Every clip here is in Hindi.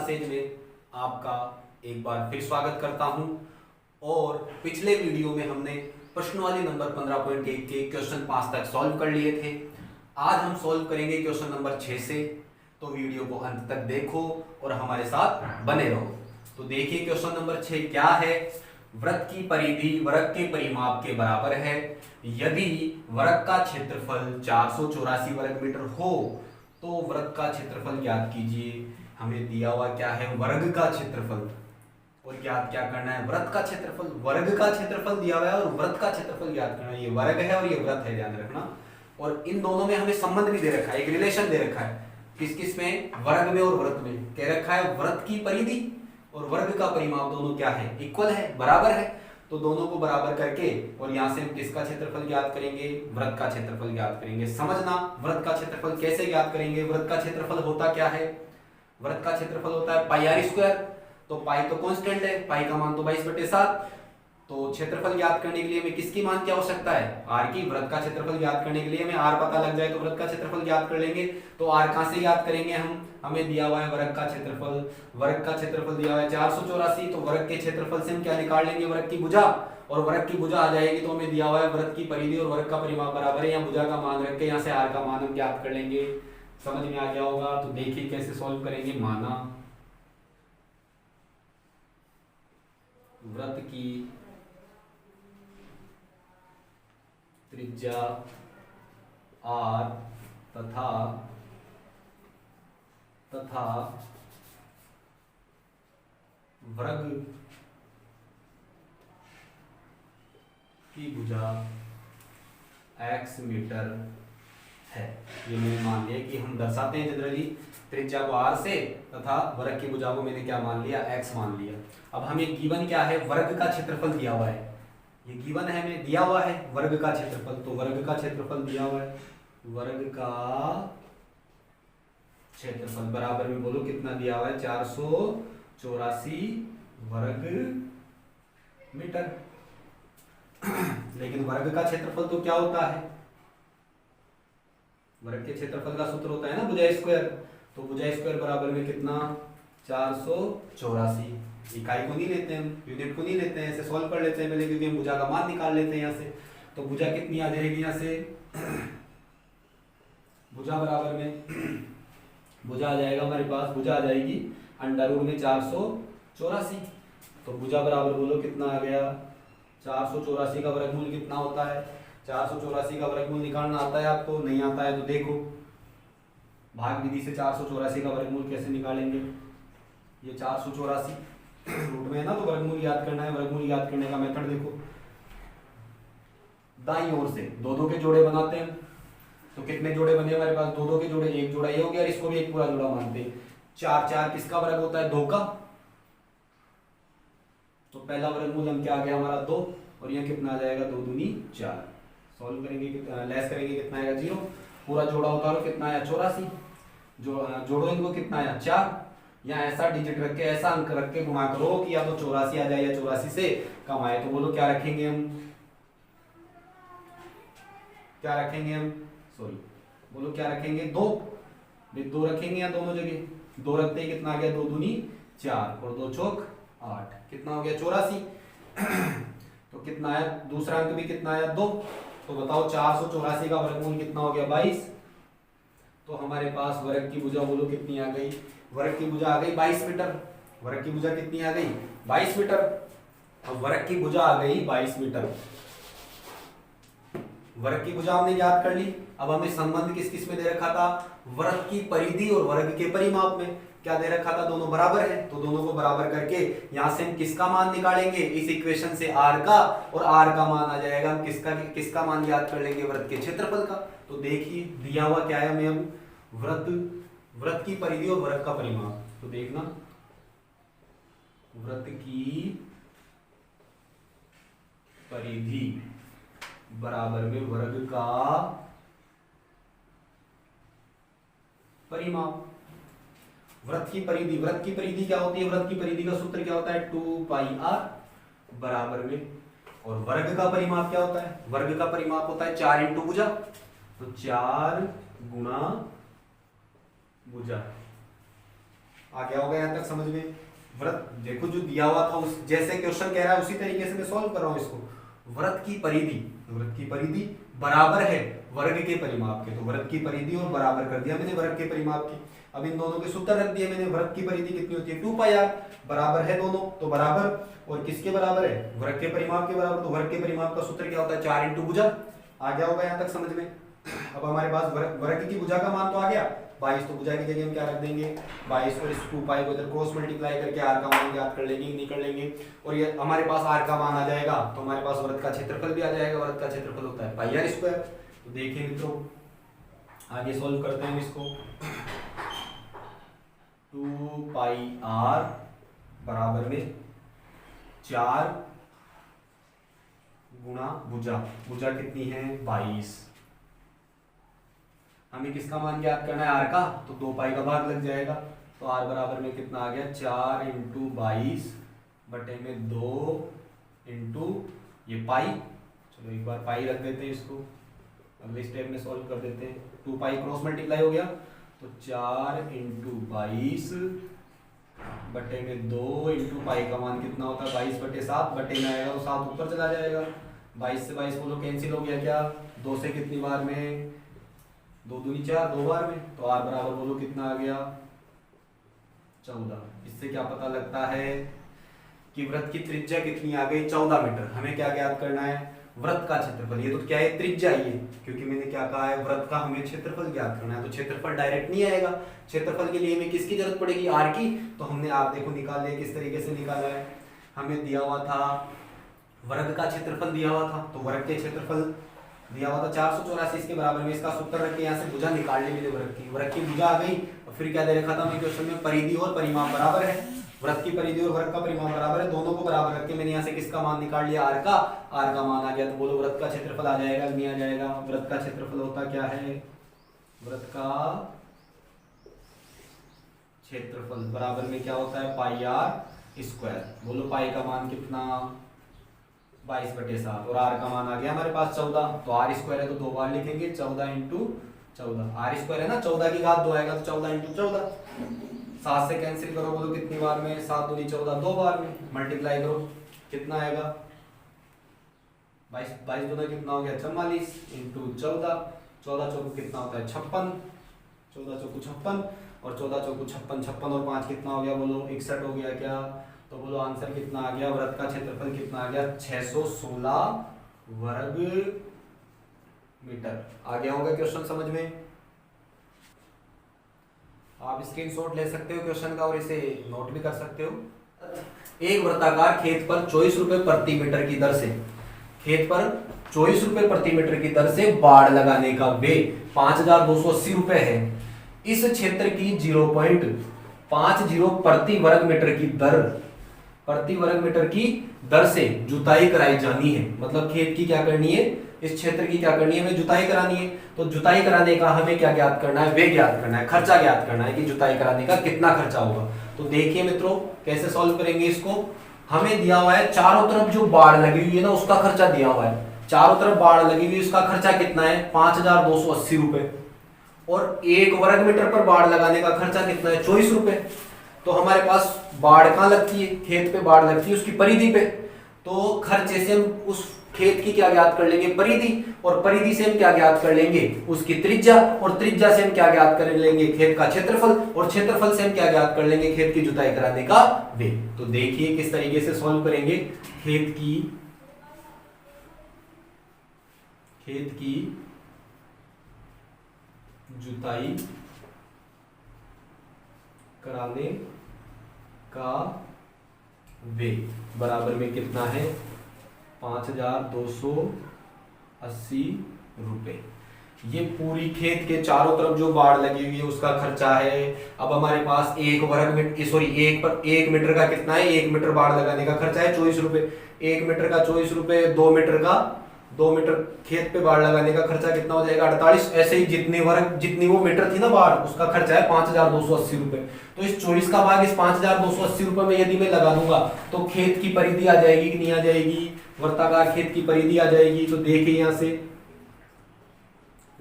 क्लासेज में आपका एक बार फिर स्वागत करता हूं। और पिछले वीडियो में हमने प्रश्नवाली नंबर 15.1 के क्वेश्चन 5 तक सॉल्व कर लिए थे। आज हम सॉल्व करेंगे क्वेश्चन नंबर 6 से, तो वीडियो को अंत तक देखो और हमारे साथ बने रहो। तो देखिए क्वेश्चन नंबर 6 क्या है। वृत्त की परिधि वृत्त के परिमाप के बराबर है यदि वृत्त का क्षेत्रफल 484 वर्ग मीटर हो तो वृत्त का क्षेत्रफल ज्ञात कीजिए। हमें दिया हुआ क्या है, वर्ग का क्षेत्रफल, और ज्ञात क्या करना है, वृत्त का क्षेत्रफल। वर्ग का क्षेत्रफल दिया हुआ है और वृत्त का क्षेत्रफल ज्ञात करना है। ये वर्ग है और ये वृत्त है, ध्यान रखना। और इन दोनों में हमें संबंध भी दे रखा है, एक रिलेशन दे रखा है। किस किस में, वर्ग में और वृत्त में। कह रखा है वृत्त की परिधि और वर्ग का परिमाप दोनों क्या है, इक्वल है, बराबर है। तो दोनों को बराबर करके और यहां से हम किसका क्षेत्रफल ज्ञात करेंगे, वृत्त का क्षेत्रफल ज्ञात करेंगे। समझना वृत्त का क्षेत्रफल कैसे ज्ञात करेंगे। वृत्त का क्षेत्रफल होता क्या है, वृत्त का क्षेत्रफल होता है पाई आर स्क्वायर। तो पाई तो कांस्टेंट है, पाई का मान तो 22/7। तो क्षेत्रफल ज्ञात करने के लिए हमें किसकी मान की आवश्यकता है, आर की। वृत्त का क्षेत्रफल ज्ञात करने के लिए हमें आर पता लग जाए तो वृत्त का क्षेत्रफल ज्ञात कर लेंगे। तो आर कहां से ज्ञात करेंगे हम, हमें दिया हुआ है वर्ग का क्षेत्रफल। वर्ग का क्षेत्रफल दिया हुआ है 484, तो वर्ग के क्षेत्रफल से हम क्या निकाल लेंगे, वर्ग की भुजा। और वर्ग की भुजा आ जाएगी तो हमें दिया हुआ है वृत्त की परिधि और वर्ग का परिमाप बराबर है। यहाँ भुजा का मान रख के यहाँ से आर का मान हम ज्ञात कर लेंगे। समझ में आ गया होगा। तो देखिए कैसे सॉल्व करेंगे। माना वृत्त की त्रिज्या r तथा वर्ग की भुजा x मीटर है। ये मैंने मान लिया कि हम दर्शाते हैं जनरली त्रिज्या को r से तथा वर्ग की भुजा को मैंने क्या मान लिया, x मान लिया। अब हमें गिवन क्या है, वर्ग का क्षेत्रफल दिया हुआ है। ये गिवन है, हमें दिया हुआ है वर्ग का क्षेत्रफल। तो वर्ग का क्षेत्रफल दिया हुआ है, वर्ग का क्षेत्रफल बराबर में बोलो कितना दिया हुआ है, 484 वर्ग मीटर। लेकिन वर्ग का क्षेत्रफल तो क्या होता है, वर्ग के क्षेत्रफल का सूत्र होता है ना भुजा स्क्वायर। तो भुजा स्क्वायर बराबर में कितना, 484। इकाई को नहीं लेते हम, यूनिट को नहीं लेते हैं, ऐसे सॉल्व कर लेते हैं पहले, क्योंकि हम भुजा का मान निकाल लेते हैं यहाँ से। तो भुजा कितनी आ जाएगी यहाँ से, भुजा बराबर में भुजा आ जाएगा हमारे पास, भुजा आ जाएगी अंडर रूट में 484। तो भुजा बराबर बोलो कितना आ गया, 484 का वर्गमूल कितना होता है। 484 का वर्गमूल निकालना आता है आपको, नहीं आता है तो देखो भाग विधि से 484 का वर्गमूल कैसे निकालेंगे। ये 484 रूट में है ना, तो वर्गमूल याद करना है। वर्गमूल याद करने का मेथड देखो, दाईं ओर से दो दो के जोड़े बनाते हैं। तो कितने जोड़े बने हमारे पास, दो दो के जोड़े, एक जोड़ा ये हो गया और इसको भी एक पूरा जोड़ा मानते हैं। 4 4 किसका वर्ग होता है, 2 का। तो पहला वर्गमूल हम क्या आ गया हमारा 2, और यहाँ कितना आ जाएगा, 2 दूनी 4। सॉल्व करेंगे, लेस करेंगे कितना आएगा, 0। पूरा जोड़ा उतारो कितना आया, 84। जोड़ो इनको कितना आया, 4। या ऐसा डिजिट रख के, ऐसा अंक रख के गुणा करो कि या तो 84 आ जाए या 84 से कम आए। तो बोलो क्या रखेंगे हम, क्या रखेंगे हम, सॉरी बोलो क्या रखेंगे, 2। 2 रखेंगे या दोनों जगह, 2 रखते ही कितना आ गया, 2 दूनी 4 और 2 चौक 8, कितना हो गया 84। तो कितना आया, दूसरा अंक भी कितना आया, 2। तो बताओ 484 का वर्गमूल कितना हो गया, 22। तो हमारे पास वर्ग की भुजा बोलो कितनी आ गई, वर्ग की भुजा आ गई 22 मीटर। वर्ग की भुजा कितनी आ गई, 22 मीटर। अब वर्ग की भुजा आ गई 22 मीटर। वर्ग की भुजा हमने याद कर ली। अब हमें संबंध किस किस में दे रखा था, वृत्त की परिधि और वर्ग के परिमाप में क्या दे रखा था, दोनों बराबर है। तो दोनों को बराबर करके यहां से हम किसका मान निकालेंगे, इस इक्वेशन से आर का, और आर का मान आ जाएगा, हम किसका मान याद कर लेंगे, वृत्त के क्षेत्रफल का। तो देखिए दिया हुआ क्या है हमें, अब वृत्त की परिधि और वर्ग का परिमाप। तो देखना वृत्त की परिधि बराबर में वर्ग का परिमाप। वृत्त की परिधि क्या होती है, वृत्त की परिधि का सूत्र क्या होता है, 2 पाई r बराबर में। और वर्ग का परिमाप क्या होता है, वर्ग का परिमाप होता है 4 इंटू भुजा। तो 4 गुणा भुजा आ गया होगा यहाँ तक समझ में। वृत्त देखो जो दिया हुआ था उस जैसे क्वेश्चन कह रहा है उसी तरीके से मैं सॉल्व कर रहा हूँ इसको। वृत्त की परिधि बराबर है वर्ग के परिमाप के, तो वृत्त की परिधि और बराबर कर दिया मैंने वर्ग के परिमाप की। अब इन दोनों के सूत्र रख दिए मैंने। वृत्त की परिधि कितनी होती है 2πr, बराबर है दोनों तो बराबर, और किसके बराबर है वर्ग के परिमाप के बराबर, तो वर्ग के परिमाप का सूत्र क्या होता है 4 इंटू भुजा। आ गया होगा यहाँ तक समझ में। अब हमारे पास वर्ग की भुजा का मान तो आ गया 22, तो भुजा की जगह हम क्या रख देंगे 22, और इस 2π को इधर क्रॉस मल्टीप्लाई करके r का मान ज्ञात कर लेंगे, निकल लेंगे, और ये हमारे पास r का मान आ जाएगा, तो हमारे पास वृत्त का क्षेत्रफल भी आ जाएगा। वृत्त का क्षेत्रफल होता है πr²। तो देखिए मित्रों आगे सॉल्व करते हैं इसको। 2πr बराबर में 4 गुणा भुजा, भुजा कितनी है 22। हमें किसका मान ज्ञात करना है r का, तो 2π का भाग लग जाएगा, तो r बराबर में कितना आ गया 4 इंटू 22 बटे में 2 इंटू ये पाई। चलो एक बार पाई रख देते हैं इसको, अगले स्टेप में सॉल्व कर देते हैं। 2π क्रॉस मल्टीप्लाई हो गया, तो 4 इंटू 22 बटे में 2 इंटू पाई का मान कितना होता है 22 बटे 7, बटे में आएगा तो 7 ऊपर चला जाएगा। 22 से 22 बोलो कैंसिल हो गया क्या, 2 से कितनी बार में 2 दूनी 4, 2 बार में, तो r बराबर बोलो कितना आ गया 14। इससे क्या पता लगता है कि वृत्त की त्रिज्या कितनी आ गई 14 मीटर। हमें क्या ज्ञात करना है वृत्त का क्षेत्रफल। ये तो क्या है त्रिज्या ही है, क्योंकि मैंने क्या कहा है वृत्त का हमें क्षेत्रफल ज्ञात करना है, तो क्षेत्रफल डायरेक्ट नहीं आएगा। क्षेत्रफल के लिए हमें किसकी जरूरत पड़ेगी r की, तो हमने आप देखो निकाल लिया। किस तरीके से निकाला है, हमें दिया हुआ था वर्ग का क्षेत्रफल दिया हुआ था, तो वर्ग के क्षेत्रफल दिया हुआ था 484 इसके बराबर में। इसका सूत्र रख के यहाँ से भुजा निकाल ली मैंने वर्ग की भुजा आ गई, और फिर क्या दे रखा था हमें क्वेश्चन में परिधि और परिमाप बराबर है। वृत्त की परिधि और वर्ग का परिमाप बराबर है, दोनों को बराबर रख के मैंने यहाँ से किसका मान निकाल लिया r का मान आ गया, तो बोलो वृत्त का क्षेत्रफल आ जाएगा नहीं आ जाएगा। वृत्त का क्षेत्रफल होता क्या है, वृत्त का क्षेत्रफल बराबर में क्या होता है πr²। बोलो पाई का मान कितना 22 बटे 7, और r का मान आ गया हमारे पास 14, तो r² है तो 2 बार लिखेंगे 14 इंटू 14। r² है ना 14 की घात 2 आएगा, तो 14 इंटू 14। 7 से कैंसिल करो बोलो कितनी बार में 7 दूनी 14, 2 बार में, मल्टीप्लाई करो कितना आएगा 22 दूना कितना हो गया 44 इंटू 14, 14 चौको कितना होता है 56, 14 चौको 56, और 14 चौको 56, 56 और 5 कितना हो गया बोलो 61 हो गया क्या, तो बोलो आंसर कितना आ गया, वृत्त का क्षेत्रफल कितना आ गया 616 वर्ग मीटर। आ गया होगा क्वेश्चन समझ में। आप स्क्रीनशॉट ले सकते हो क्वेश्चन का और इसे नोट भी कर सकते हो। एक वृत्ताकार खेत पर 24 रुपए प्रति मीटर की दर से, खेत पर 24 रुपए प्रति मीटर की दर से बाड़ लगाने का व्यय 5280 रुपए है। इस क्षेत्र की 0.50 प्रति वर्ग मीटर की दर से जुताई कराई जानी है। मतलब खेत की क्या करनी है, इस क्षेत्र की क्या करनी है, हमें जुताई करानी है। तो जुताई कराने का हमें क्या ज्ञात करना है, वे ज्ञात करना है, खर्चा ज्ञात करना है कि जुताई कराने का कितना खर्चा होगा। तो देखिए मित्रों कैसे सॉल्व करेंगे इसको। हमें दिया हुआ है चारों तरफ जो बाड़ लगी हुई है ना उसका खर्चा दिया हुआ है, चारों तरफ बाड़ लगी हुई उसका खर्चा कितना है 5280 रुपए, और 1 वर्ग मीटर पर बाड़ लगाने का खर्चा कितना है 24 रुपए। तो हमारे पास बाड़ कहाँ लगती है, खेत पे बाड़ लगती है उसकी परिधि पे, तो खर्चे से हम उस खेत की क्या ज्ञात कर लेंगे परिधि, और परिधि से हम क्या ज्ञात कर लेंगे उसकी त्रिज्या, और त्रिज्या से हम क्या ज्ञात कर लेंगे खेत का क्षेत्रफल, और क्षेत्रफल से हम क्या ज्ञात कर लेंगे खेत की जुताई कराने का व्यय। तो देखिए किस तरीके से सॉल्व करेंगे। खेत की जुताई कराने का व्यय बराबर में कितना है 5280 रुपए। ये पूरी खेत के चारों तरफ जो बाड़ लगी हुई है उसका खर्चा है। अब हमारे पास 1 मीटर का कितना है, 1 मीटर बाड़ लगाने का खर्चा है 24 रुपए, 1 मीटर का 24 रुपए, 2 मीटर खेत पे बाड़ लगाने का खर्चा कितना हो जाएगा 48। ऐसे ही जितनी वो मीटर थी ना बाड़ उसका खर्चा है 5280 रुपए। तो इस 24 का भाग इस 5280 रुपए में यदि मैं लगा दूंगा तो खेत की परिधि आ जाएगी कि नहीं आ जाएगी, वर्ताकार खेत की परिधि आ जाएगी। तो देखिए यहां से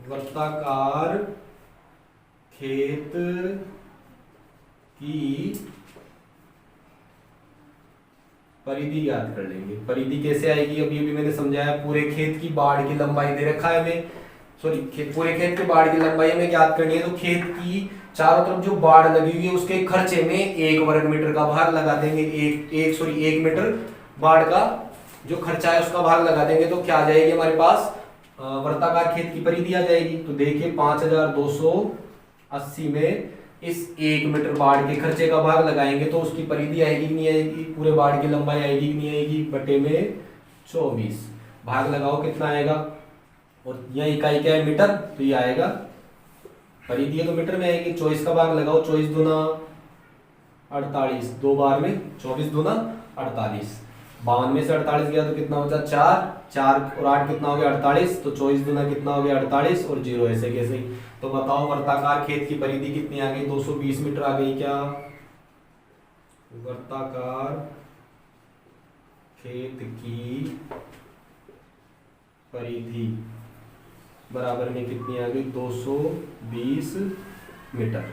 वर्ताकार खेत की परिधि ज्ञात कर लेंगे। परिधि कैसे आएगी, अभी अभी मैंने समझाया, पूरे खेत की बाड़ की लंबाई दे रखा है हमें, सॉरी पूरे खेत की बाड़ की लंबाई हमें ज्ञात करनी है। तो खेत की चारों तरफ जो बाड़ लगी हुई है उसके खर्चे में 1 वर्ग मीटर का भार लगा देंगे। एक मीटर बाड़ का जो खर्चा है उसका भार लगा देंगे। तो क्या आ जाएगी हमारे पास, वर्ताकार खेत की परिधि आ जाएगी। तो देखिए 5280 में इस 1 मीटर बाड़ के खर्चे का भाग लगाएंगे तो उसकी परिधि आएगी कि नहीं आएगी, पूरे बाड़ की लंबाई आएगी कि नहीं आएगी, बटे में 24। भाग लगाओ कितना आएगा, और यह इकाई क्या है, मीटर, तो ये आएगा, परिधि है तो मीटर में आएगी। 24 का भाग लगाओ, 24 दूना 48, 2 बार में 24 दूना 48, 52 में से 48 गया तो कितना बचा, 4 और 8 कितना हो गया, 48, तो 24 दूना कितना हो गया, 48 और 0 ऐसे कैसे। तो बताओ वर्ताकार खेत की परिधि कितनी आ गई, 220 मीटर आ गई क्या। वर्ताकार खेत की परिधि बराबर में कितनी आ गई, 220 मीटर।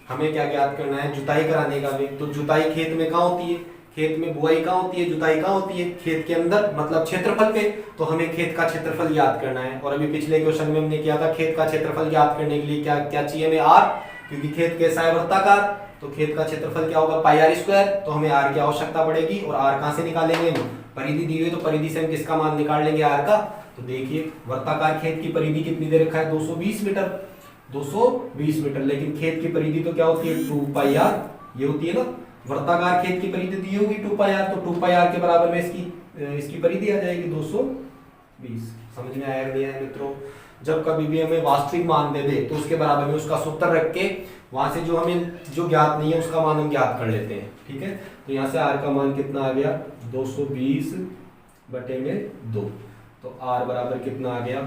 हमें क्या ज्ञात करना है, जुताई कराने का भी। तो जुताई खेत में कहाँ होती है, खेत में बुआई कहाँ होती है, जुताई कहाँ होती है, खेत के अंदर, मतलब क्षेत्रफल पे। तो हमें खेत का क्षेत्रफल ज्ञात करना है। और अभी पिछले क्वेश्चन में हमने किया था, खेत का क्षेत्रफल ज्ञात करने के लिए क्या क्या चाहिए हमें, आर, क्योंकि खेत कैसा है, वर्ताकार। तो खेत का क्षेत्रफल क्या होगा, पाई आर स्क्वायर। तो हमें आर की आवश्यकता पड़ेगी, और आर कहाँ से निकालेंगे, परिधि दी हुई तो परिधि से हम किसका मान निकाल लेंगे, आर का। तो देखिए वर्ताकार खेत की परिधि कितनी दे रखा है, 220 मीटर, 220 मीटर। लेकिन खेत की परिधि तो क्या होती है, 2 पाई आर, ये होती है ना। वर्ताकार खेत की परिधि दी होगी 2 पाई आर, तो 2 पाई आर के बराबर में इसकी परिधि आ जाएगी 220। समझ में आया नहीं आया मित्रों। जब कभी भी हमें वास्तविक मान दे दे तो उसके बराबर में उसका सूत्र रख के वहां से जो हमें जो ज्ञात नहीं है उसका मान हम ज्ञात कर लेते हैं, ठीक है। तो यहाँ से आर का मान कितना आ गया, 220 बटे में 2। तो आर बराबर कितना आ गया,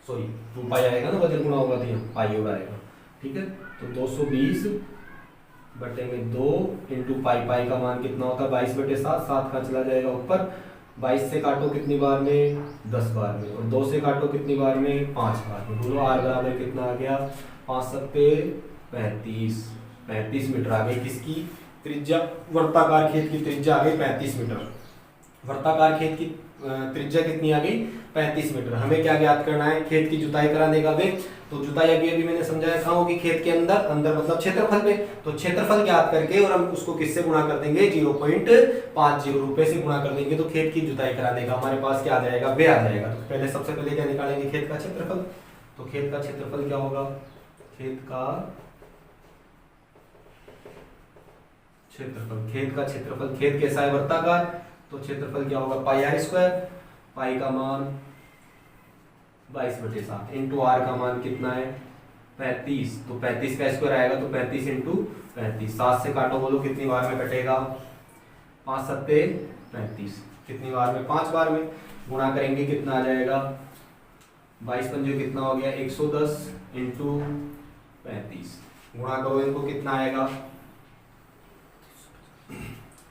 सॉरी 2 पाई आएगा ना, वजन गुणा होगा तो यहाँ पाई और आएगा, ठीक है। तो 220 बटे में 2 इंटू पाई, पाई का मान कितना होगा, 22 बटे 7, 7 का चला जाएगा ऊपर, 22 से काटो कितनी बार में, 10 बार में, और 2 से काटो कितनी बार में, 5 बार में। बोलो आर बराबर कितना आ गया, 5 सत्ते 35, 35 मीटर आ गई किसकी त्रिज्या, वर्ताकार खेत की त्रिज्या आ गई 35 मीटर। वर्ताकार खेत की त्रिज्या कितनी आ गई, 35 मीटर। हमें क्या ज्ञात करना है, खेत की जुताई कराने का वेग। तो जुताई अभी अभी मैंने समझाया कहाँ होगी, खेत के अंदर, अंदर मतलब क्षेत्रफल पे। तो क्षेत्रफल ज्ञात करके और हम उसको किससे गुणा कर देंगे, 0.50 रुपए से गुणा कर देंगे। तो खेत की जुताई कराने का हमारे पास क्या आ जाएगा, वे आ जाएगा। तो पहले सबसे पहले क्या निकालेंगे, खेत का क्षेत्रफल। तो खेत का क्षेत्रफल क्या होगा, खेत का क्षेत्रफल, खेत का क्षेत्रफल, खेत कैसा है, वर्ताकार। तो क्षेत्रफल क्या होगा, पाई आर स्क्वायर, पाई का मान 22 बटे 7 इंटू आर का मान कितना है, 35। तो 35 का स्क्वायर आएगा तो 35 इंटू 35, 7 से काटो, बोलो कितनी बार में कटेगा, 5 सत्ते 35, कितनी बार में, 5 बार में। गुणा करेंगे कितना आ जाएगा, 22 पंजे कितना हो गया, 110 इंटू 35। गुणा करो इनको कितना आएगा,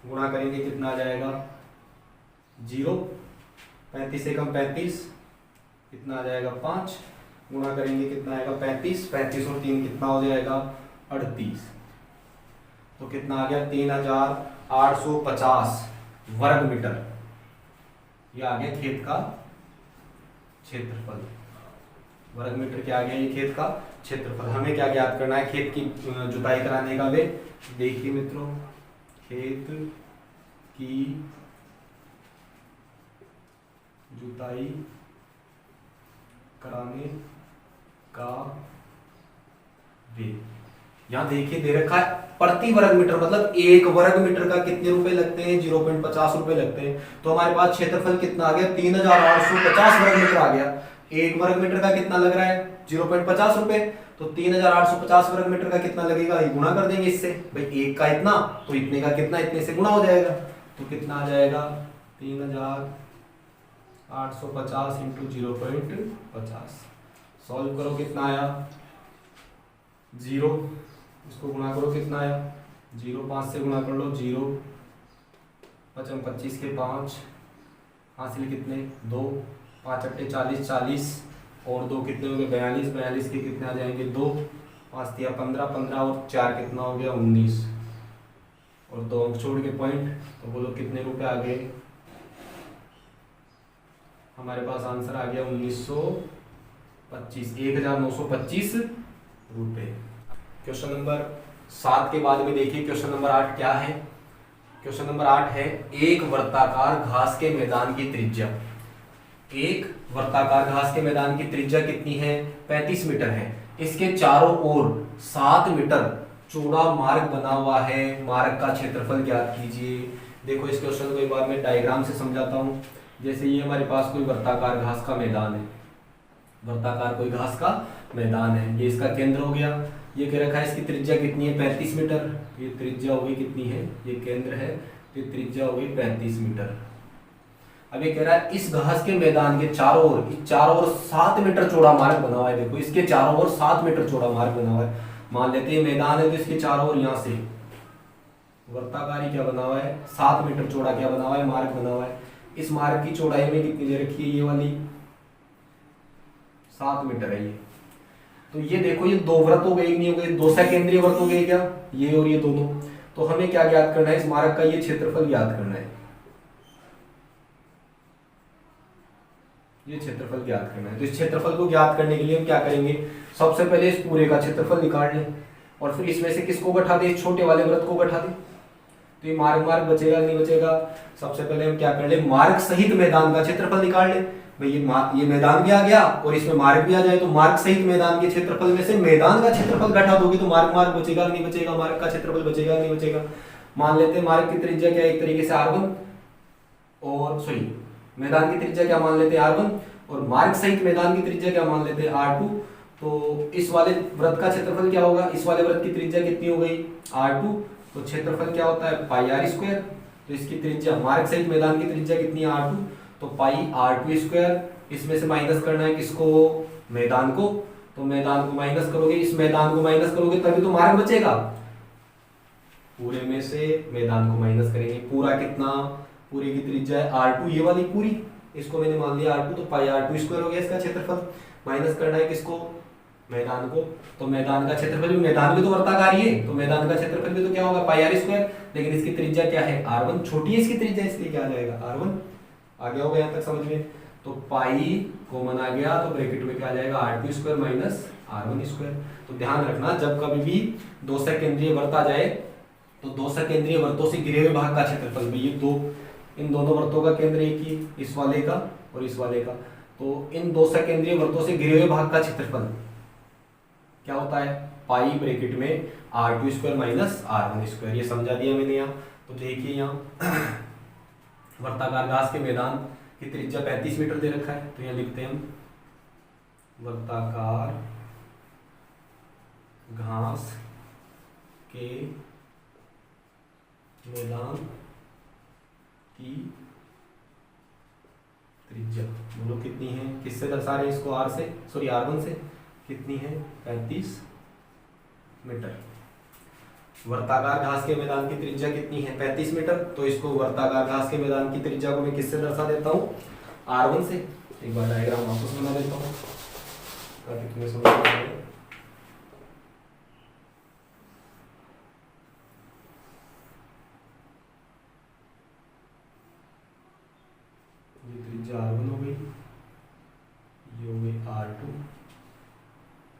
गुणा करेंगे कितना आ जाएगा, 0, 35 से कम 35, कितना आ जाएगा 5। गुणा करेंगे कितना आएगा 35, 35 और 3 कितना हो जाएगा 38। तो कितना आ गया 3850 वर्ग मीटर। ये आ गया खेत का क्षेत्रफल, वर्ग मीटर क्या आ गया, ये खेत का क्षेत्रफल। हमें क्या ज्ञात करना है, खेत की जुताई कराने का वे। देखिए मित्रों, खेत की जुताई कराने का वे, यहाँ देखिए दे रखा है प्रति वर्ग मीटर, मतलब 1 वर्ग मीटर का कितने रुपए लगते हैं, 0.50 रुपए लगते हैं। तो हमारे पास क्षेत्रफल कितना आ गया, 3850 वर्ग मीटर आ गया। 1 वर्ग मीटर का कितना लग रहा है, 0.50 रुपए। तो 3850 वर्ग मीटर का कितना लगेगा, ये गुणा कर देंगे इससे, भाई 1 का इतना तो इतने का कितना, इतने से गुणा हो जाएगा। तो कितना आ जाएगा, 3850 इंटू 0.50। सॉल्व करो कितना आया, 0, इसको गुणा करो कितना आया, 0, 5 से गुणा कर लो, 0, 5 25 के 5, हासिल कितने 2, 5 अट्टे 40, 40 और 2 कितने हो गए 42, 42 के कितने आ जाएंगे 2, 5 दिया 15, 15 और 4 कितना हो गया 19, और 2 अंक छोड़ के पॉइंट, तो बोलो कितने रुपए आ गए? हमारे पास आंसर आ गया 1925, 1925 रुपए। क्वेश्चन नंबर 7 के बाद में देखिए क्वेश्चन नंबर 8 क्या है। क्वेश्चन नंबर 8 है एक वर्ताकार घास के मैदान की त्रिज्या। एक वर्ताकार घास के मैदान की त्रिज्या कितनी है? 35 मीटर है। इसके चारों ओर 7 मीटर चौड़ा मार्ग बना हुआ है। मार्ग का क्षेत्रफल ज्ञात कीजिए। देखो इस क्वेश्चन को एक बार मैं डायग्राम से समझाता हूँ। जैसे ये हमारे पास कोई वर्ताकार घास का मैदान है, वर्ताकार कोई घास का मैदान है, ये इसका केंद्र हो गया। ये कह रखा है इसकी त्रिज्या कितनी है? 35 मीटर। ये त्रिज्या हो गई कितनी है? ये केंद्र है, तो त्रिज्या हो गई 35 मीटर। अब ये कह रहा है इस घास के मैदान के चारों ओर 7 मीटर चौड़ा मार्ग बना हुआ है। देखो इसके चारों ओर 7 मीटर चौड़ा मार्ग बना हुआ है। मान लेते हैं मैदान है, तो इसके चारों ओर यहाँ से वर्ताकारी क्या बना हुआ है? 7 मीटर चौड़ा क्या बना हुआ है? मार्ग बना हुआ है। इस मार्ग की चौड़ाई में कितनी दे रखी है? ये वाली 7 मीटर है ये। तो ये देखो ये दो वृत्त हो गए, नहीं हो गए? 2 सकेंद्रीय वृत्त हो गए क्या? ये और ये दोनों। तो हमें क्या ज्ञात करना है? इस मार्ग का ये क्षेत्रफल ज्ञात करना है। ये क्षेत्रफल ज्ञात करना है। तो इस क्षेत्रफल को ज्ञात करने के लिए हम क्या करेंगे? सबसे पहले इस पूरे का क्षेत्रफल निकाल लें, और फिर इसमें से किसको घटा दें? इस छोटे वाले वृत्त को घटा दें। तो ये मार्ग बचेगा नहीं बचेगा? सबसे पहले हम क्या कर ले? मार्ग सहित मैदान का क्षेत्रफल निकाल ले। भाई ये मैदान भी आ गया और इसमें मार्ग भी आ जाए, तो मार्ग सहित मैदान के क्षेत्रफल में से मैदान का क्षेत्रफल घटा दोगे तो मार्ग बचेगा नहीं बचेगा? मार्ग का क्षेत्रफल बचेगा नहीं बचेगा? मान लेते हैं मार्ग की त्रिज्या क्या है? एक तरीके से r1, और सॉरी मैदान की त्रिज्या क्या मान लेते हैं? r1, और मार्ग सहित मैदान की त्रिज्या क्या मान लेते हैं? r2। तो इस वाले वृत्त का क्षेत्रफल क्या होगा? इस वाले वृत्त की त्रिज्या कितनी हो गई? r2। तो क्षेत्रफल क्या होता है? पाई r स्क्वायर। तो इसकी त्रिज्या मार्ग सहित मैदान की त्रिज्या कितनी है? r2, तो पाई r2 स्क्वायर। इसमें से माइनस करना है किसको? मैदान को। तो मैदान को माइनस करोगे, इस मैदान को माइनस करोगे तभी तो मार्ग बचेगा। पूरे में से मैदान को माइनस करेंगे। पूरा कितना? पूरे की त्रिज्या है r2, ये वाली पूरी, इसको मैंने मान लिया r2, तो पाई r2 स्क्वायर हो गया इसका क्षेत्रफल। माइनस करना है किसको? मैदान को। तो मैदान का क्षेत्रफल भी, मैदान भी तो वर्ताकार ही है, तो मैदान का क्षेत्रफल भी तो क्या होगा? पाई r स्क्वायर। लेकिन इसकी त्रिज्या क्या है? r1, छोटी है इसकी त्रिज्या, इसलिए क्या आ जाएगा? r1। आ गया होगा यहाँ तक समझ में? तो पाई कॉमन आ गया, तो ब्रैकेट में क्या आ जाएगा? r2 square minus r1 square. तो ध्यान रखना जब कभी भी 2 सकेंद्रीय वृत्त आ जाए तो 2 सकेंद्रीय वृत्तों से घिरे हुए भाग का क्षेत्रफल भी, ये दो, इन दोनों वृत्तों का केंद्र एक ही, इस वाले का और इस वाले का, तो इन 2 सकेंद्रीय वृत्तों से घिरे हुए भाग का क्षेत्रफल क्या होता है? पाई ब्रैकेट में r2 square minus r1 square. ये समझा दिया मैंने यहाँ। तो देखिए यहाँ वर्ताकार घास के मैदान की त्रिज्या 35 मीटर दे रखा है, तो यहाँ लिखते हैं हम वर्ताकार घास के मैदान की त्रिज्या, बोलो कितनी है? किससे दर्शा रहे हैं इसको? r से, सॉरी r1 से। कितनी है? 35 मीटर। वर्ताकार घास के मैदान की त्रिज्या कितनी है? 35 मीटर। तो इसको वर्ताकार घास के मैदान की त्रिज्या को मैं किससे दर्शा देता हूँ? r1 से। एक बार डायग्राम वापस बना देता हूँ ताकि तुम्हें समझ में आए। ये त्रिज्या r1 हो गई, ये हो गई r2,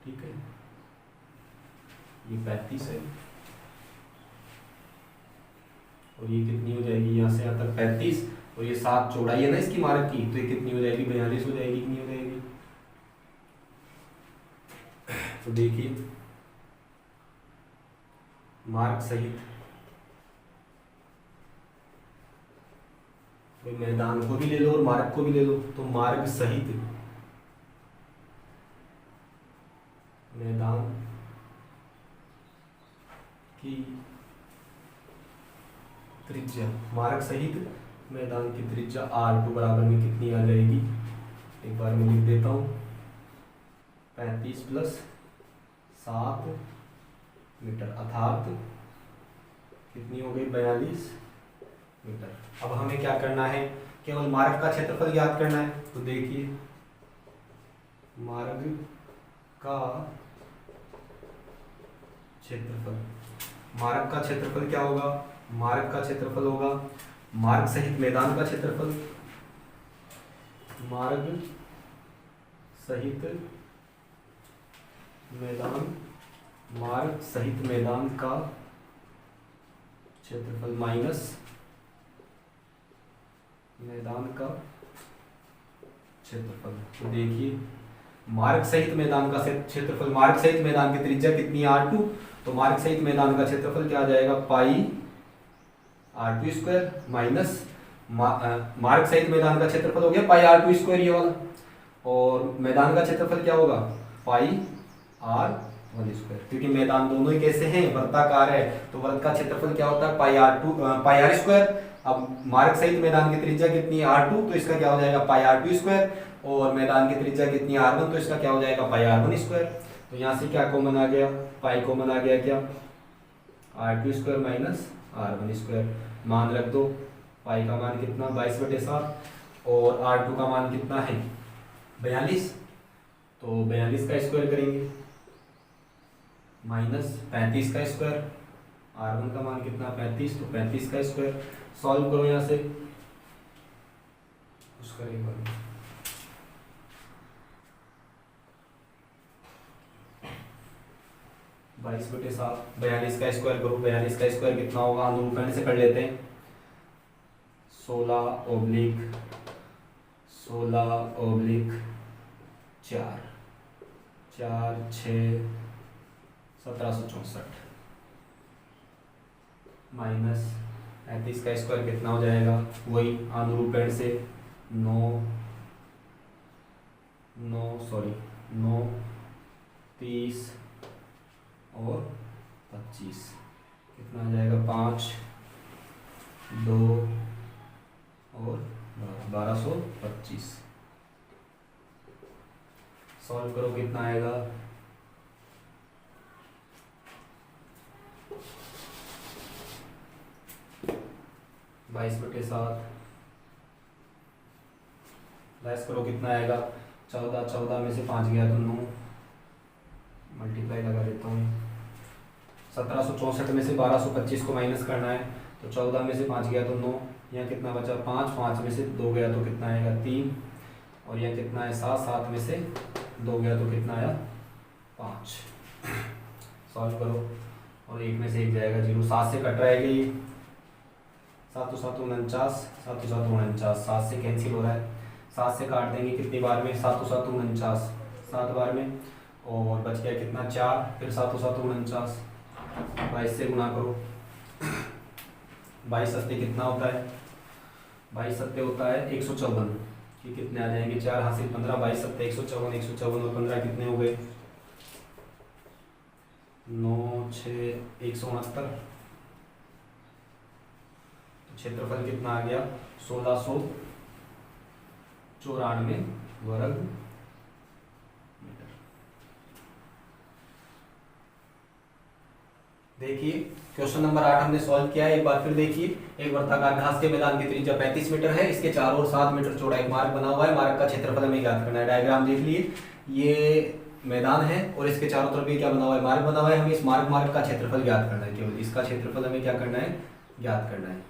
ठीक है, ये 35 है, और ये कितनी हो जाएगी? यहाँ से यहाँ तक 35, और ये 7 चौड़ाई है ना इसकी मार्ग की, तो ये कितनी हो जाएगी? 42 हो जाएगी। कितनी हो जाएगी? तो देखिए मार्ग सहित, तो मैदान को भी ले लो और मार्ग को भी ले लो, तो मार्ग सहित मैदान की त्रिज्या, मार्ग सहित मैदान की त्रिज्या r2 बराबर में कितनी आ जाएगी? एक बार मैं लिख देता हूँ, 35 प्लस 7 मीटर, अर्थात कितनी हो गई? 42 मीटर। अब हमें क्या करना है? केवल मार्ग का क्षेत्रफल ज्ञात करना है। तो देखिए मार्ग का क्षेत्रफल, मार्ग का क्षेत्रफल क्या होगा, मार्ग का क्षेत्रफल होगा मार्ग सहित मैदान का क्षेत्रफल, मार्ग सहित मैदान, मार्ग सहित मैदान का क्षेत्रफल माइनस मैदान का क्षेत्रफल। तो देखिए मार्ग सहित मैदान का क्षेत्रफल, मार्ग सहित मैदान की त्रिज्या कितनी है r2, तो मार्ग सहित मैदान का क्षेत्रफल क्या आ जाएगा पाई r2 स्क्वायर माइनस मार्ग सहित मैदान का क्षेत्रफल हो गया पाई r2 स्क्वायर ये वाला, और मैदान का क्षेत्रफल क्या होगा पाई r1 स्क्वायर, क्योंकि मैदान दोनों ही कैसे हैं वृत्ताकार है, तो वृत्त का क्षेत्रफल क्या होता है पाई r स्क्वायर। अब मार्ग सहित मैदान की त्रिज्या कितनी है r2, तो इसका क्या हो जाएगा पाई r2 स्क्वायर, और मैदान की त्रिज्या कितनी है r1, तो इसका क्या हो जाएगा पाई r1 स्क्वायर। तो यहाँ से क्या कॉमन आ गया, पाई कॉमन आ गया, क्या r2 square minus r1 square, मान रख दो, पाई का मान कितना 22/7 और r2 का मान कितना है 42, तो 42 का स्क्वायर करेंगे माइनस 35 का स्क्वायर, r1 का मान कितना 35, तो 35 का स्क्वायर। सॉल्व करो यहाँ से, उसका एक बार 22/7, 42 का स्क्वायर करो, 42 का स्क्वायर कितना होगा, अनुरूपण से कर लेते हैं, 16/4, 4 6 1764 माइनस 35 का स्क्वायर कितना हो जाएगा, वही अनुरूपण से 9 30 और 25 कितना आ जाएगा 5 2 और 1225। सॉल्व करो कितना आएगा, 22/7 लेस करो कितना आएगा 14, 14 में से 5 गया तो 9, मल्टीप्लाई लगा देता हूँ, 1764 में से 1225 को माइनस करना है, तो 14 में से 5 गया तो 9, यहाँ कितना बचा 5, 5 में से 2 गया तो कितना आएगा 3, और यहाँ कितना है 7, 7 में से 2 गया तो कितना आया 5। सॉल्व करो, और 1 में से 1 जाएगा 0, 7 से कट रहा है ये, 7 7 49, 7 7 49, 7 से कैंसिल हो रहा है, 7 से काट देंगे कितनी बार में 7 7 49, 7 बार में, और बच गया कितना 4, फिर 7 7 49, 22 से गुना करो, 22 सत्ते कितना होता है, 22 सत्ते होता है 154, कि कितने आ जाएंगे 4 हासिल 15, 22 सत्ते 154, 154 और 15 कितने हो गए 9 6 169, क्षेत्रफल कितना आ गया 1694 वर्ग मीटर। देखिए क्वेश्चन नंबर 8 हमने सॉल्व किया है, एक बार फिर देखिए, एक वर्ताकार घास के मैदान की त्रिज्या 35 मीटर है, इसके चारों ओर 7 मीटर चौड़ा एक मार्ग बना हुआ है, मार्ग का क्षेत्रफल हमें ज्ञात करना है। डायग्राम देख लिए, ये मैदान है और इसके चारों तरफ भी क्या बना हुआ है, मार्ग बना हुआ है, हमें इस मार्ग का क्षेत्रफल ज्ञात करना है, केवल इसका क्षेत्रफल हमें क्या करना है ज्ञात करना है।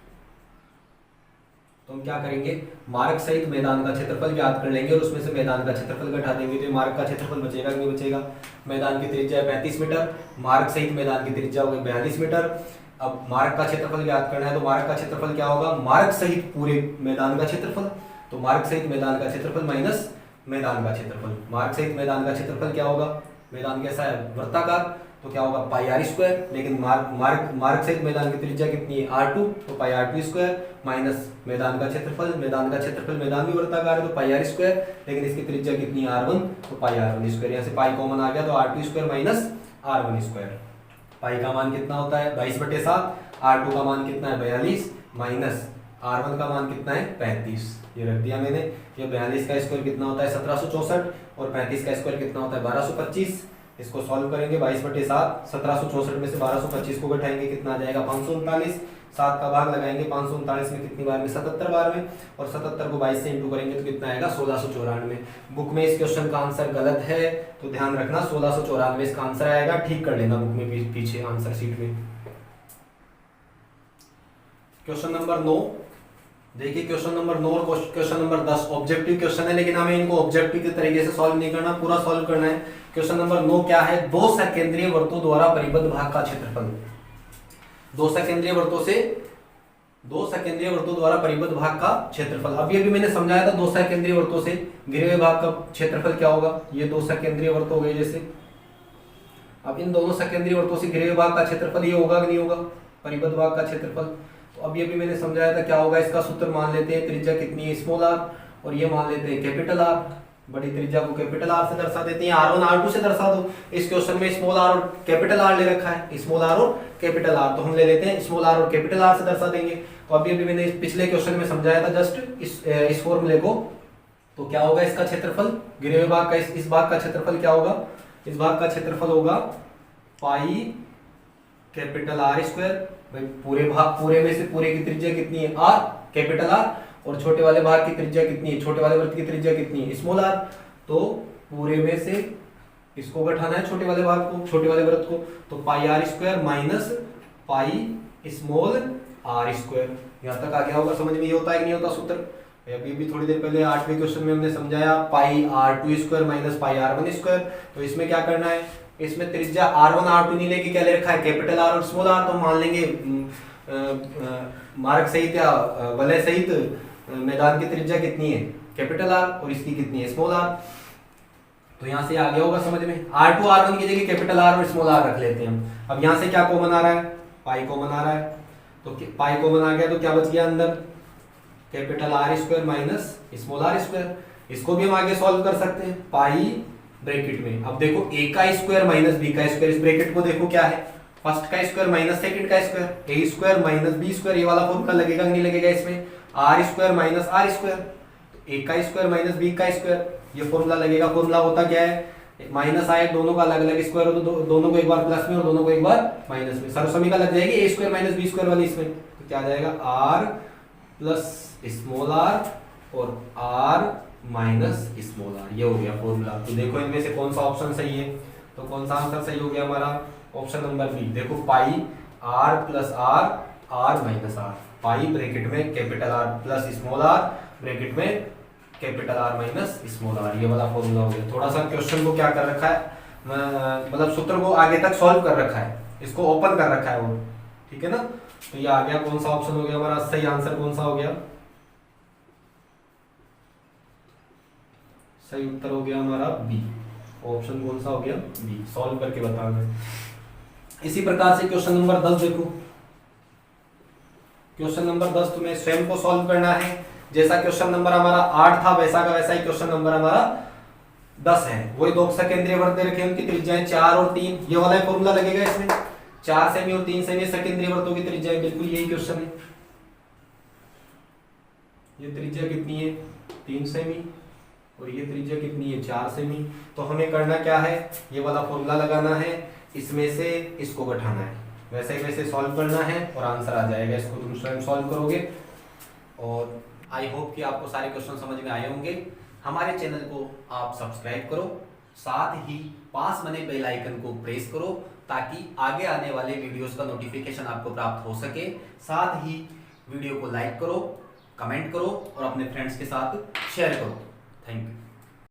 तो हम क्या करेंगे, मार्ग सहित मैदान का क्षेत्रफल ज्ञात कर लेंगे और उसमें से मैदान का क्षेत्रफल घटा देंगे, तो मार्ग का क्षेत्रफल बचेगा कि नहीं बचेगा। मैदान की त्रिज्या 35 मीटर, मार्ग सहित मैदान की त्रिज्या हो गई 42 मीटर। अब मार्ग का क्षेत्रफल ज्ञात करना है, तो मार्ग का क्षेत्रफल क्या होगा, मार्ग सहित पूरे मैदान का क्षेत्रफल, तो मार्ग सहित मैदान का क्षेत्रफल माइनस मैदान का क्षेत्रफल। मार्ग सहित मैदान का क्षेत्रफल क्या होगा, मैदान कैसा है वृत्ताकार, तो क्या होगा पाई r स्क्वायर, लेकिन मार्ग सहित मैदान की त्रिज्या कितनी है r2, तो पाई r2 स्क्वायर माइनस मैदान का क्षेत्रफल, मैदान भी वृत्ताकार है तो पाई r स्क्वायर, लेकिन इसकी त्रिज्या कितनी है r1, तो पाई r1 स्क्वायर, यहाँ से पाई कॉमन आ गया तो r2 square minus r1 square. पाई का मान कितना होता है 22/7, r2 का मान कितना है 42 माइनस r1 का मान कितना है 35, ये रख दिया मैंने। ये 42 का स्क्वायर कितना होता है 1764 और 35 का स्क्वायर कितना होता है 1225। इसको सॉल्व करेंगे 22/7, 1764 में से 1225 को घटाएंगे कितना आ जाएगा 539, 7 का भाग लगाएंगे 539 में कितनी बार में, 77 बार में, और 77 को 22 से इंटू करेंगे तो कितना आएगा 1694। बुक में इस क्वेश्चन का आंसर गलत है तो ध्यान रखना 1694 इसका आंसर आएगा, ठीक कर लेना बुक में पीछे आंसर शीट में। क्वेश्चन नंबर 9 देखिए, क्वेश्चन नंबर 9 और क्वेश्चन नंबर 10 ऑब्जेक्टिव क्वेश्चन है, लेकिन हमें इनको ऑब्जेक्टिव के तरीके से सॉल्व नहीं करना, पूरा सॉल्व करना है। क्वेश्चन नंबर 9 क्या है, दो सकेंद्रीय वृत्तों द्वारा परिबद्ध भाग का क्षेत्रफल। दो सकेंद्रीय वृत्तों द्वारा परिबद्ध भाग का क्षेत्रफल। अभी मैंने समझाया था, दो सकेंद्रीय वृत्तों से घिरे हुए भाग का क्षेत्रफल क्या होगा। ये दो सकेंद्रीय वृत्त हो गए जैसे, अब इन दोनों सकेंद्रीय वृत्तों से घिरे हुए भाग का क्षेत्रफल ये होगा कि नहीं होगा, परिबद्ध भाग का क्षेत्रफल। तो अभी मैंने समझाया था क्या होगा, इसका सूत्र मान लेते हैं, त्रिज्या कितनी है स्मॉल आर, और ये मान लेते हैं कैपिटल आर। बड़ी त्रिज्या को कैपिटल आर से दर्शा देते हैं, R1 R2 से दर्शा दो। इस क्वेश्चन में स्मॉल आर और कैपिटल आर ले रखा है, स्मॉल आर और कैपिटल आर, तो हम ले लेते हैं स्मॉल आर और कैपिटल आर से दर्शा देंगे। तो अभी मैंने पिछले क्वेश्चन में समझाया था जस्ट इस फॉर्मूले को। तो क्या होगा इसका क्षेत्रफल, गिरे हुए भाग का इस भाग का क्षेत्रफल क्या होगा, इस भाग का क्षेत्रफल होगा पाई कैपिटल आर स्क्वायर। भाई पूरे में से पूरे की त्रिज्या कितनी है, आर कैपिटल आर, और छोटे वाले भाग की त्रिज्या कितनी है, छोटे वाले वृत्त की त्रिज्या कितनी है स्मॉल आर। तो पूरे में से इसको घटाना है छोटे वाले भाग को, छोटे वाले वृत्त को, तो pi r square minus pi small are square. यहाँ तक आ गया होगा समझ में, ये होता है कि नहीं होता सूत्र। अभी भी थोड़ी देर पहले 8वें क्वेश्चन में हमने समझाया पाई R2 स्क्वायर माइनस पाई R1 स्क्वायर। तो इसमें क्या करना है, इसमें त्रिज्या R1 R2 नहीं लेके क्या ले रखा है, कैपिटल आर और स्मॉल आर। तो मान लेंगे मार्ग सहित या वलय सहित मैदान की त्रिज्या कितनी है कैपिटल आर, और इसकी कितनी है स्मॉल आर। तो यहाँ से आ गया होगा समझ में, R2 R1 की जगह कैपिटल आर और स्मॉल आर रख लेते हैं हम। अब यहाँ से क्या कॉमन आ रहा है, पाई कॉमन आ रहा है, तो पाई कॉमन आ गया तो क्या बच गया अंदर, capital R square minus small are square. इसको भी हम आगे सॉल्व कर सकते हैं, पाई ब्रैकेट में। अब देखो a का स्क्वायर माइनस b का स्क्वायर, इस ब्रैकेट को देखो क्या है, फर्स्ट का स्क्वायर माइनस सेकंड का square, a square minus b square, ये वाला फॉर्मूला लगेगा कि नहीं लगेगा इसमें, r square minus r square, तो a का स्क्वायर माइनस b का स्क्वायर, ये फॉर्मूला लगेगा। फॉर्मूला होता क्या है, माइनस आए दोनों का अलग अलग स्क्वायर हो तो दोनों को एक बार प्लस में और दोनों को एक बार माइनस में, सर्वसमीका लग जाएगी a square minus b square वाली इसमें। तो क्या आ जाएगा r प्लस स्मॉल आर और r माइनस स्मॉल आर, ये हो गया फॉर्मूला। तो देखो इनमें से कौन सा ऑप्शन सही है, तो कौन सा आंसर सही हो गया हमारा, ऑप्शन नंबर बी। देखो pi r plus r minus r, pi bracket में capital R plus small r bracket में capital R minus small r, ये वाला फॉर्मूला हो गया। थोड़ा सा क्वेश्चन को क्या कर रखा है, मतलब सूत्र को आगे तक सॉल्व कर रखा है, इसको ओपन कर रखा है वो, ठीक है ना। तो ये आ गया, कौन सा ऑप्शन हो गया हमारा सही आंसर, कौन सा हो गया, सही उत्तर हो गया हमारा बी, ऑप्शन कौन सा हो गया बी, सॉल्व करके बताना। इसी प्रकार से क्वेश्चन नंबर 10 देखो, क्वेश्चन नंबर 10 तुम्हें स्वयं को सॉल्व करना है। जैसा क्वेश्चन नंबर हमारा 8 था वैसा का वैसा ही क्वेश्चन नंबर हमारा 10 है। वही दो सकेंद्रीय वृत्त दे रखे हैं, उनकी त्रिज्याएं 4 और 3, ये वाला फॉर्मूला लगेगा इसमें, 4 सेमी और 3 सेमी सकेंद्रीय वृत्तों की त्रिज्या, बिल्कुल यही क्वेश्चन है। ये त्रिज्या कितनी है 3 सेमी और ये त्रिज्या कितनी है 4 सेमी। तो हमें करना क्या है, ये वाला फॉर्मूला लगाना है, इसमें से इसको घटाना है, वैसे वैसे सॉल्व करना है और आंसर आ जाएगा। इसको तुम स्वयं सॉल्व करोगे। और आई होप कि आपको सारे क्वेश्चन समझ में आए होंगे। हमारे चैनल को आप सब्सक्राइब करो, साथ ही पास बने बेल आइकन को प्रेस करो ताकि आगे आने वाले वीडियोस का नोटिफिकेशन आपको प्राप्त हो सके। साथ ही वीडियो को लाइक करो, कमेंट करो और अपने फ्रेंड्स के साथ शेयर करो। Thank you.